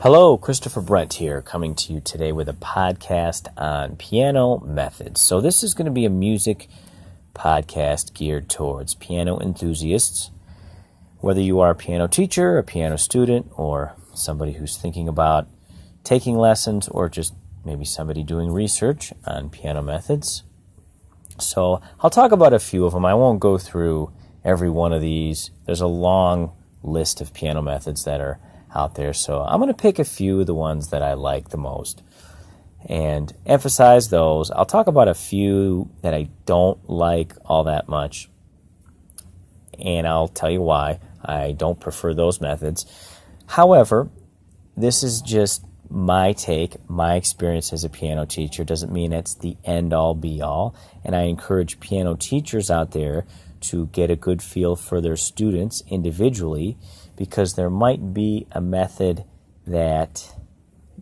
Hello, Christopher Brent here, coming to you today with a podcast on piano methods. So this is going to be a music podcast geared towards piano enthusiasts. Whether you are a piano teacher, a piano student, or somebody who's thinking about taking lessons, or just maybe somebody doing research on piano methods. So I'll talk about a few of them. I won't go through every one of these. There's a long list of piano methods that are out there, so I'm going to pick a few of the ones that I like the most and emphasize those. I'll talk about a few that I don't like all that much, and I'll tell you why I don't prefer those methods. However, this is just my take, my experience as a piano teacher. Doesn't mean it's the end-all, be-all, and I encourage piano teachers out there to get a good feel for their students individually, because there might be a method that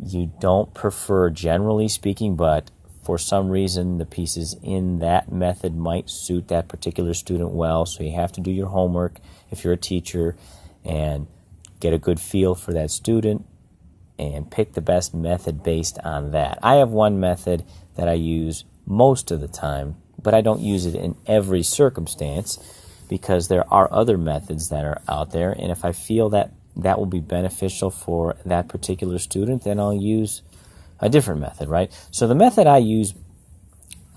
you don't prefer generally speaking, but for some reason the pieces in that method might suit that particular student well. So you have to do your homework if you're a teacher and get a good feel for that student and pick the best method based on that. I have one method that I use most of the time, but I don't use it in every circumstance, because there are other methods that are out there, and if I feel that that will be beneficial for that particular student, then I'll use a different method, right? So the method I use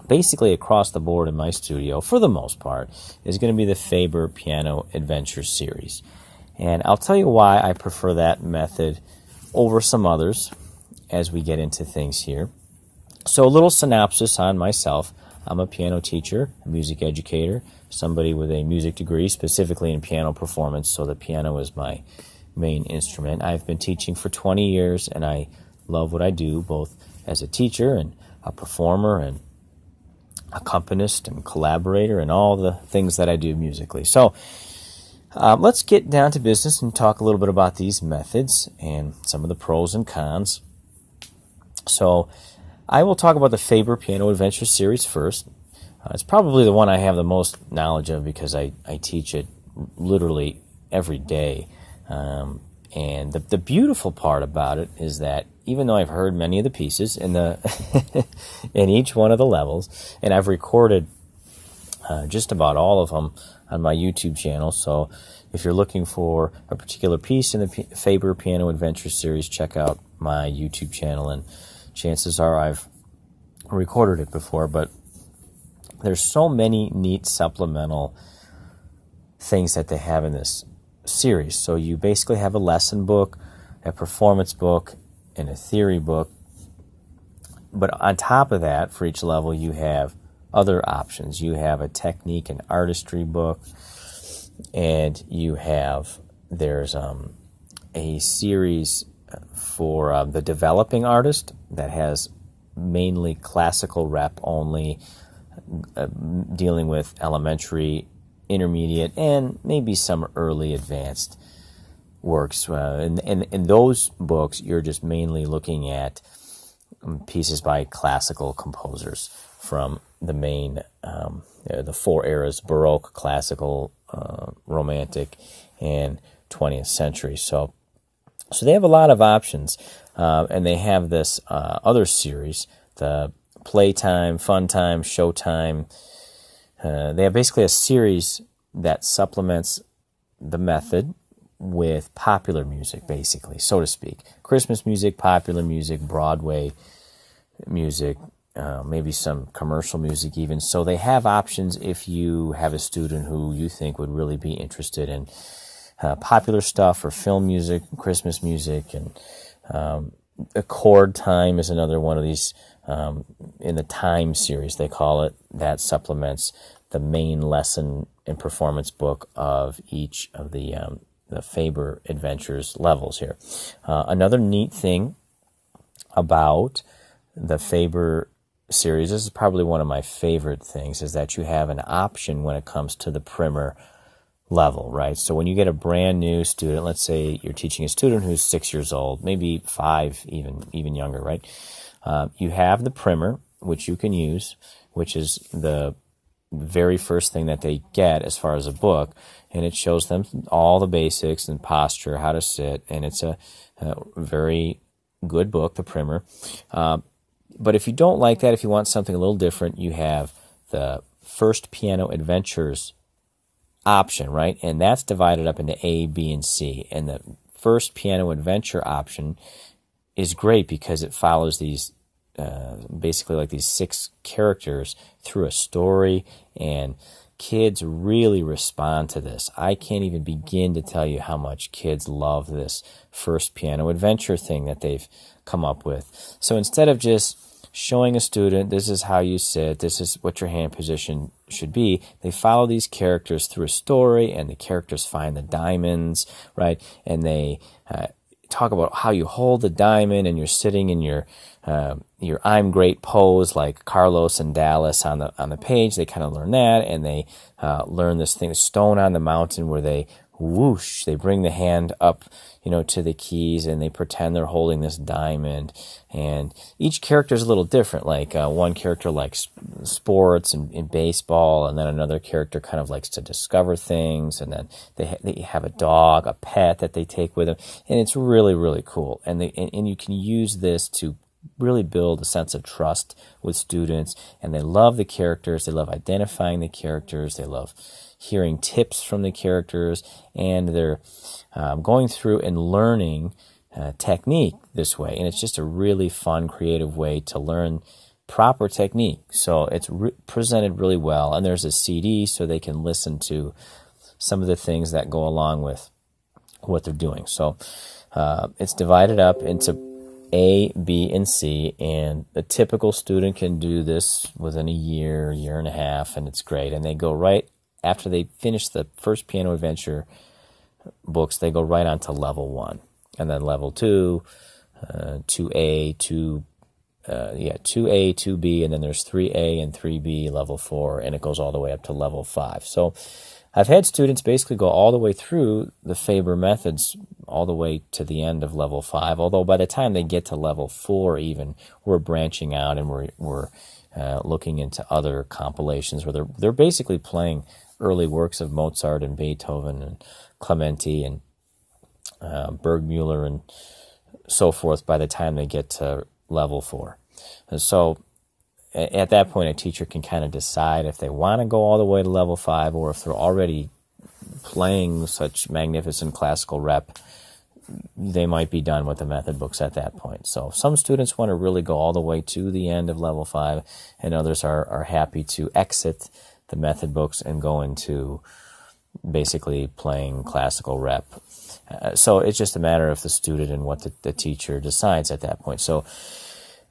basically across the board in my studio, for the most part, is going to be the Faber Piano Adventure series. And I'll tell you why I prefer that method over some others as we get into things here. So a little synopsis on myself. I'm a piano teacher, a music educator, somebody with a music degree, specifically in piano performance, so the piano is my main instrument. I've been teaching for 20 years, and I love what I do, both as a teacher and a performer and accompanist and collaborator and all the things that I do musically. So let's get down to business and talk a little bit about these methods and some of the pros and cons. So I will talk about the Faber Piano Adventure series first. It's probably the one I have the most knowledge of, because I teach it literally every day. And the beautiful part about it is that even though I've heard many of the pieces in in each one of the levels, and I've recorded just about all of them on my YouTube channel, so if you're looking for a particular piece in the Faber Piano Adventure series, check out my YouTube channel, and chances are I've recorded it before. But there's so many neat supplemental things that they have in this series. So you basically have a lesson book, a performance book, and a theory book. But on top of that, for each level, you have other options. You have a technique and artistry book, and there's a series for the developing artist that has mainly classical rep only, dealing with elementary, intermediate, and maybe some early advanced works. In those books, you're just mainly looking at pieces by classical composers from the main, the four eras: Baroque, Classical, Romantic, and 20th century. So they have a lot of options, and they have this other series, the Playtime, Fun Time, Showtime. They have basically a series that supplements the method with popular music, basically, so to speak. Christmas music, popular music, Broadway music, maybe some commercial music even. So they have options if you have a student who you think would really be interested in popular stuff, or film music, Christmas music, and a chord time is another one of these. In the Time series, they call it, that supplements the main lesson and performance book of each of the Faber Adventures levels here. Another neat thing about the Faber series, this is probably one of my favorite things, is that you have an option when it comes to the primer level, right? So when you get a brand new student, let's say you're teaching a student who's 6 years old, maybe 5, even younger, right? You have the primer, which you can use, which is the very first thing that they get as far as a book, and it shows them all the basics and posture, how to sit, and it's a very good book, the primer. But if you don't like that, if you want something a little different, you have the First Piano Adventures option, right? And that's divided up into A, B, and C. And the First Piano Adventure option is great because it follows these basically like these 6 characters through a story, and kids really respond to this. I can't even begin to tell you how much kids love this First Piano Adventure thing that they've come up with. So instead of just showing a student, this is how you sit, this is what your hand position should be, they follow these characters through a story, and the characters find the diamonds, right? And they talk about how you hold the diamond, and you're sitting in your I'm great pose like Carlos and Dallas on the page. They kind of learn that, and they learn this thing, stone on the mountain, where they whoosh, they bring the hand up, to the keys, and they pretend they're holding this diamond. And each character is a little different. Like one character likes sports and baseball, and then another character kind of likes to discover things, and then they have a dog, a pet that they take with them, and it's really, really cool. And you can use this to really build a sense of trust with students, and they love the characters, they love identifying the characters, they love hearing tips from the characters, and they're going through and learning technique this way. And it's just a really fun, creative way to learn proper technique. So it's presented really well, and there's a CD so they can listen to some of the things that go along with what they're doing. So it's divided up into A, B, and C, and the typical student can do this within a year and a half, and it's great. And they go right after they finish the First Piano Adventure books, they go right on to level 1, and then level 2, 2A, 2A, 2B, and then there's 3A and 3B, level 4, and it goes all the way up to level 5. So I've had students basically go all the way through the Faber methods all the way to the end of level 5, although by the time they get to level 4 even, we're branching out, and we're looking into other compilations where they're basically playing early works of Mozart and Beethoven and Clementi and Bergmüller and so forth by the time they get to level 4. And so at that point, a teacher can kind of decide if they want to go all the way to level 5, or if they're already playing such magnificent classical rep, they might be done with the method books at that point. So some students want to really go all the way to the end of level 5, and others are happy to exit the method books and go into basically playing classical rep. So it's just a matter of the student and what the teacher decides at that point. So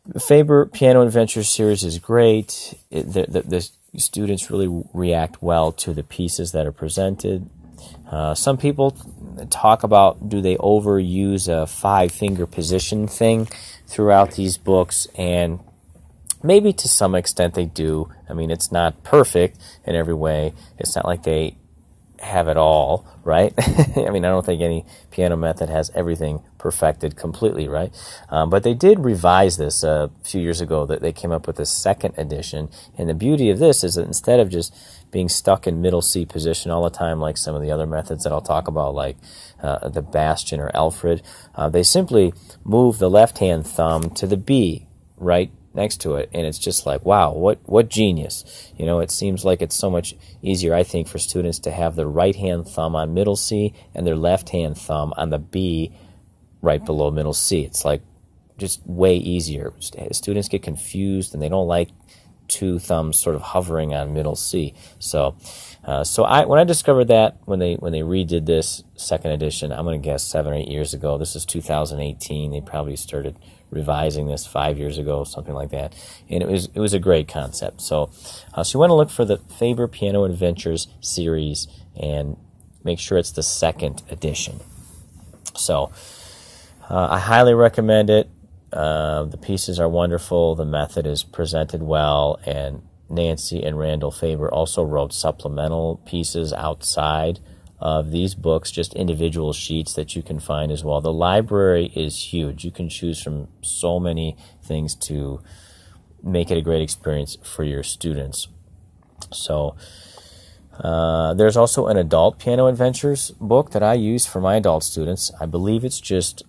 the Faber Piano Adventure series is great. The students really react well to the pieces that are presented. Some people talk about, do they overuse a 5-finger position thing throughout these books? And maybe to some extent they do. I mean, it's not perfect in every way. It's not like they have it all, right? I mean, I don't think any piano method has everything perfected completely, right? But they did revise this a few years ago. That they came up with a 2nd edition. And the beauty of this is that instead of just being stuck in middle C position all the time, like some of the other methods that I'll talk about, like the Bastian or Alfred, they simply move the left-hand thumb to the B right next to it, and it's just like, wow, what genius. It seems like it's so much easier, I think, for students to have their right-hand thumb on middle C and their left-hand thumb on the B right below middle C. It's like just way easier. Students get confused, and they don't like 2 thumbs sort of hovering on middle C. So when I discovered that, when they redid this 2nd edition, I'm going to guess 7 or 8 years ago. This is 2018. They probably started revising this 5 years ago, something like that. And it was a great concept. So you want to look for the Faber Piano Adventures series and make sure it's the 2nd edition. So I highly recommend it. The pieces are wonderful. The method is presented well, and Nancy and Randall Faber also wrote supplemental pieces outside of these books, just individual sheets that you can find as well. The library is huge. You can choose from so many things to make it a great experience for your students. So there's also an adult piano adventures book that I use for my adult students. I believe it's just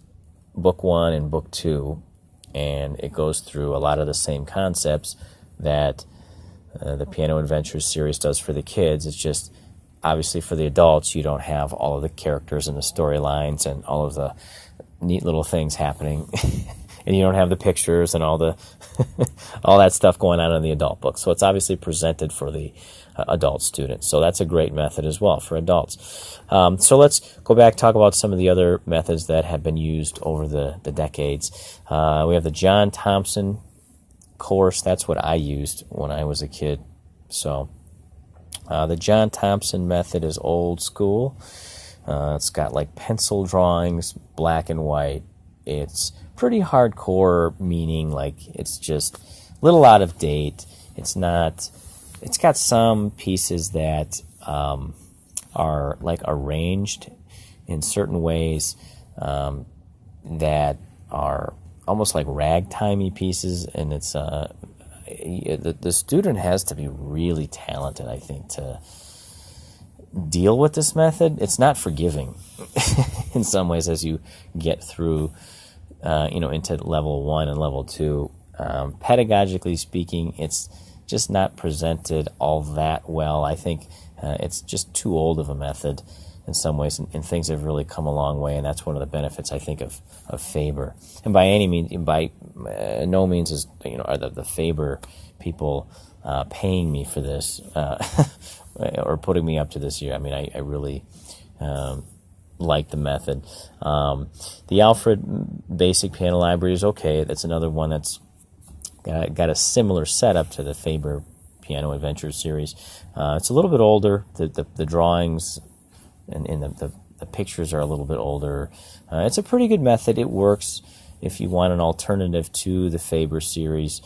book 1 and book 2, and it goes through a lot of the same concepts that the Piano Adventures series does for the kids. It's just, obviously for the adults, you don't have all of the characters and the storylines and all of the neat little things happening. And you don't have the pictures and all the all that stuff going on in the adult book. So it's obviously presented for the adult students. So that's a great method as well for adults. So let's go back, talk about some of the other methods that have been used over the decades. We have the John Thompson course. That's what I used when I was a kid. So the John Thompson method is old school. It's got like pencil drawings, black and white. It's pretty hardcore, meaning like it's just a little out of date. It's got some pieces that are like arranged in certain ways that are almost like ragtimey pieces, and it's the student has to be really talented, I think, to deal with this method. It's not forgiving in some ways as you get through into level 1 and level 2. Pedagogically speaking, it's just not presented all that well. I think it's just too old of a method in some ways, and things have really come a long way, and that's one of the benefits, I think, of Faber. And by no means is are the Faber people paying me for this or putting me up to this year. I mean, I really like the method. The Alfred Basic Piano Library is okay. That's another one that's got a similar setup to the Faber Piano Adventures series. It's a little bit older. The drawings and the pictures are a little bit older. It's a pretty good method. It works if you want an alternative to the Faber series.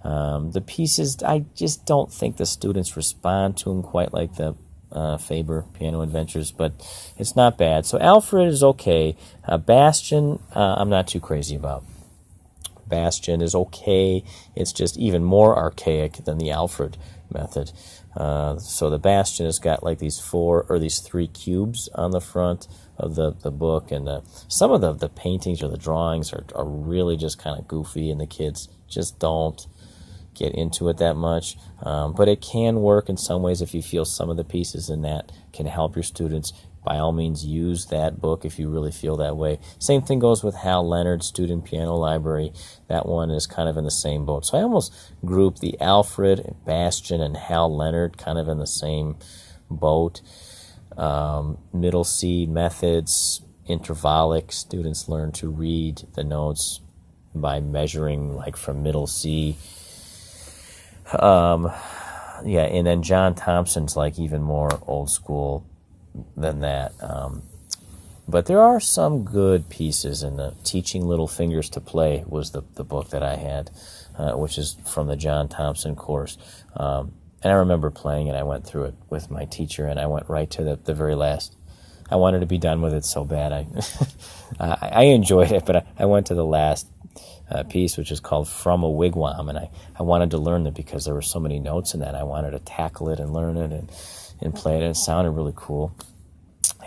The pieces, I just don't think the students respond to them quite like the Faber Piano Adventures, but it's not bad. So Alfred is okay. Bastion, I'm not too crazy about. Bastion is okay. It's just even more archaic than the Alfred method. So the Bastion has got like these 3 cubes on the front of the book, and some of the paintings or the drawings are really just kind of goofy, and the kids just don't get into it that much. But it can work in some ways if you feel some of the pieces in that can help your students. By all means, use that book if you really feel that way. Same thing goes with Hal Leonard's Student Piano Library. That one is kind of in the same boat. So I almost group the Alfred, Bastion, and Hal Leonard kind of in the same boat. Middle C methods, intervallic. Students learn to read the notes by measuring like from middle C. And then John Thompson's like even more old school than that. But there are some good pieces, and the Teaching Little Fingers to Play was the book that I had, which is from the John Thompson course. And I remember playing it. I went through it with my teacher, and I went right to the very last. I wanted to be done with it so bad. I enjoyed it, but I went to the last piece, which is called From a Wigwam, and I wanted to learn it because there were so many notes in that. I wanted to tackle it and learn it and play it, and it sounded really cool.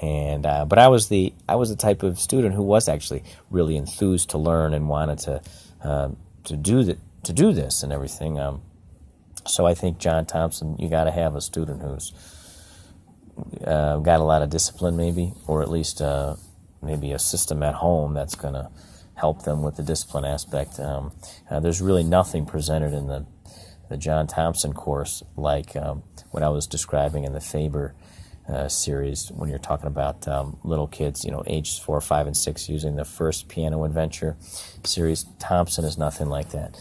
And but I was the type of student who was actually really enthused to learn and wanted to do this and everything. So I think John Thompson, you got to have a student who's got a lot of discipline, maybe, or at least maybe a system at home that's going to help them with the discipline aspect. There's really nothing presented in the John Thompson course like what I was describing in the Faber series when you're talking about little kids, ages 4, 5, and 6 using the first Piano Adventure series. Thompson is nothing like that.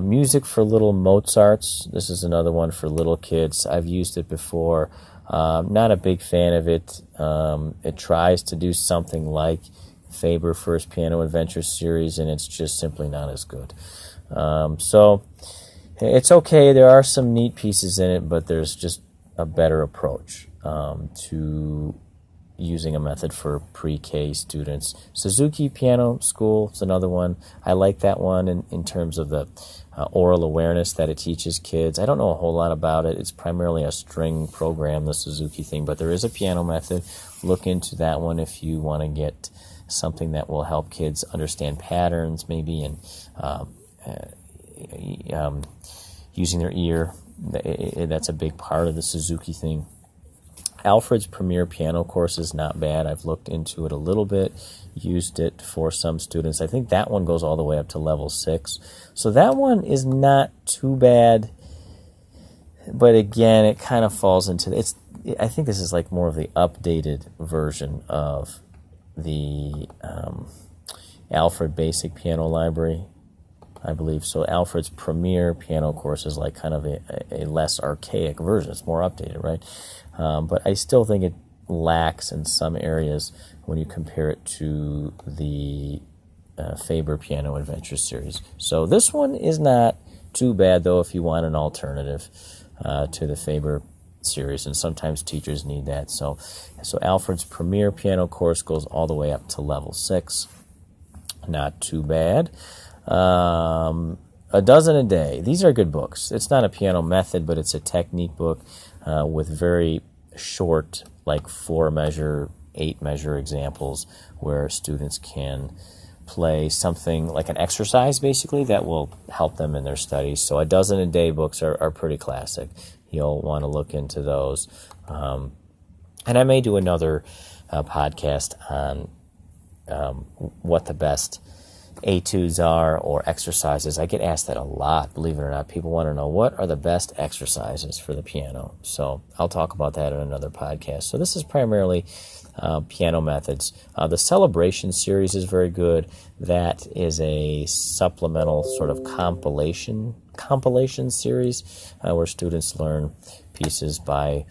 Music for Little Mozarts. This is another one for little kids. I've used it before. Not a big fan of it. It tries to do something like Faber First Piano Adventure series, and it's just simply not as good. So it's okay. There are some neat pieces in it, but there's just a better approach to using a method for pre-K students. Suzuki Piano School is another one. I like that one in terms of the oral awareness that it teaches kids. I don't know a whole lot about it. It's primarily a string program, the Suzuki thing, but there is a piano method. Look into that one if you want to get something that will help kids understand patterns maybe, and using their ear. That's a big part of the Suzuki thing. Alfred's Premier Piano course is not bad. I've looked into it a little bit, used it for some students. I think that one goes all the way up to level 6. So that one is not too bad, but again, it kind of falls into I think this is like more of the updated version of the Alfred Basic Piano Library, I believe. So Alfred's Premier Piano course is like kind of a less archaic version. It's more updated, right? But I still think it lacks in some areas when you compare it to the Faber Piano Adventure series. So this one is not too bad, though, if you want an alternative to the Faber series, and sometimes teachers need that. So Alfred's Premier Piano course goes all the way up to level 6. Not too bad. A Dozen a Day. These are good books. It's not a piano method, but it's a technique book with very short, like 4-measure, 8-measure examples where students can play something like an exercise, basically, that will help them in their studies. So A Dozen a Day books are pretty classic. You'll want to look into those. And I may do another podcast on what the best etudes are or exercises. I get asked that a lot, believe it or not. People want to know what are the best exercises for the piano. So I'll talk about that in another podcast. So this is primarily piano methods. The Celebration series is very good. That is a supplemental sort of compilation series where students learn pieces by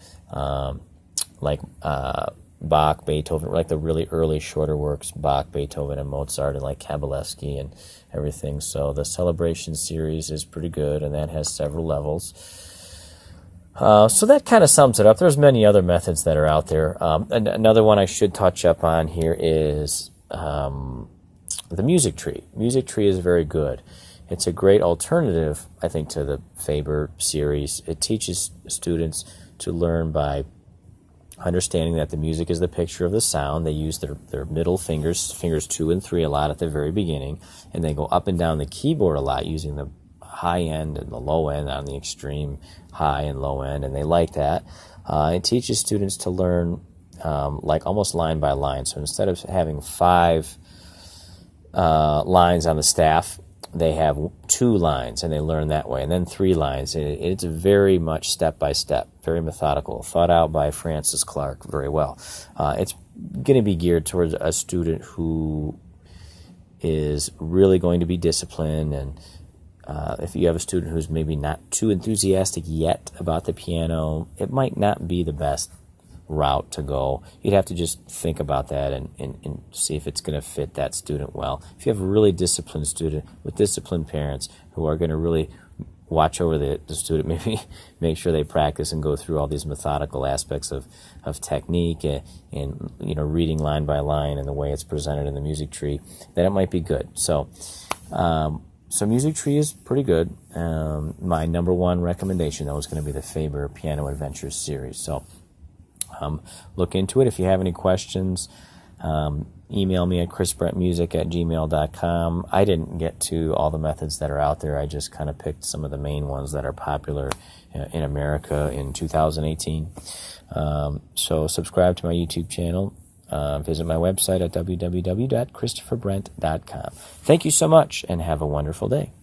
Bach, Beethoven, like the really early shorter works, Bach, Beethoven, and Mozart, and like Kabalevsky and everything. So the Celebration series is pretty good, and that has several levels. So that kind of sums it up. There's many other methods that are out there. Another one I should touch up on here is the Music Tree. Music Tree is very good. It's a great alternative, I think, to the Faber series. It teaches students to learn by understanding that the music is the picture of the sound. They use their middle fingers 2 and 3 a lot at the very beginning, and they go up and down the keyboard a lot using the high end and the low end on the extreme high and low end, and they like that. It teaches students to learn like almost line by line. So instead of having 5 lines on the staff, they have 2 lines, and they learn that way, and then 3 lines. It's very much step-by-step, very methodical, thought out by Francis Clark very well. It's going to be geared towards a student who is really going to be disciplined, and if you have a student who's maybe not too enthusiastic yet about the piano, it might not be the best route to go. You'd have to just think about that and see if it's going to fit that student well. If you have a really disciplined student with disciplined parents who are going to really watch over the student, maybe make sure they practice and go through all these methodical aspects of technique and reading line by line and the way it's presented in the Music Tree, then it might be good. So Music Tree is pretty good. My number one recommendation, though, is going to be the Faber Piano Adventures series. So look into it. If you have any questions, email me at chrisbrentmusic@gmail.com. I didn't get to all the methods that are out there. I just kind of picked some of the main ones that are popular in America in 2018. So subscribe to my YouTube channel. Visit my website at www.christopherbrent.com. Thank you so much, and have a wonderful day.